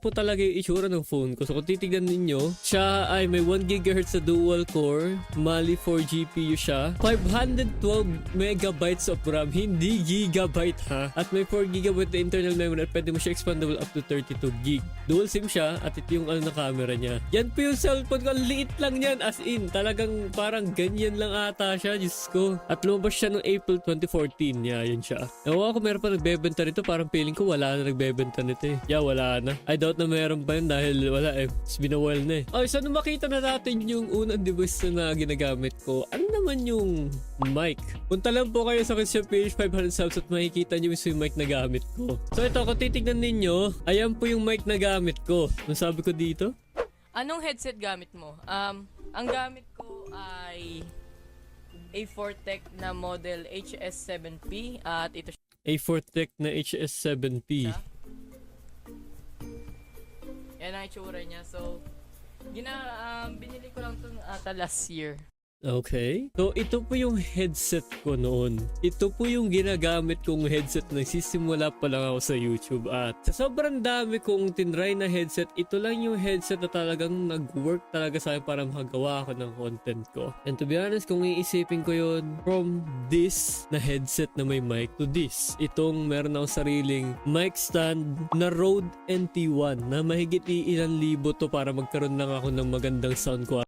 po talaga yung itsura ng phone ko. So kung titignan ninyo, siya ay may 1 GHz na dual core, Mali 4 GPU siya, 512 megabytes of RAM, hindi gigabyte ha. At may 4 GB na internal memory at pwede mo siya expandable up to 32 GB. Dual SIM siya at ito yung na camera niya. Yan po yung cellphone ko. Ang liit lang yan, as in. Talagang parang ganyan lang ata siya. Diyos ko. At lumabas siya noong April 2014. Yeah, yun siya. Ewan ko meron pa nagbebenta nito. Parang feeling ko wala na nagbebenta nito eh. Yeah, wala na. I doubt na meron pa yun dahil wala eh. It's been a while na eh. Okay, so nung makita na natin yung unang device na ginagamit ko, ano naman yung mic? Punta lang po kayo sa Christian page 500 subs at makikita nyo yung mic na gamit ko. So ito, kung titignan ninyo, ayan po yung mic na gamit ko. Ano sabi ko dito? Anong headset gamit mo? Ang gamit ko ay A4 Tech na model HS7P at ito A4 Tech na HS7P. siya. Yan ang itsura niya. So, binili ko lang ito last year. Okay. So, ito po yung headset ko noon. Ito po yung ginagamit kong headset na nagsisimula pa lang ako sa YouTube. At sa sobrang dami kong tinry na headset, ito lang yung headset na talagang nag-work talaga sa akin para makagawa ako ng content ko. And to be honest, kung iisipin ko yun, from this na headset na may mic to this, itong meron akong sariling mic stand na Rode NT1 na mahigit ilang libo to para magkaroon lang ako ng magandang sound quality.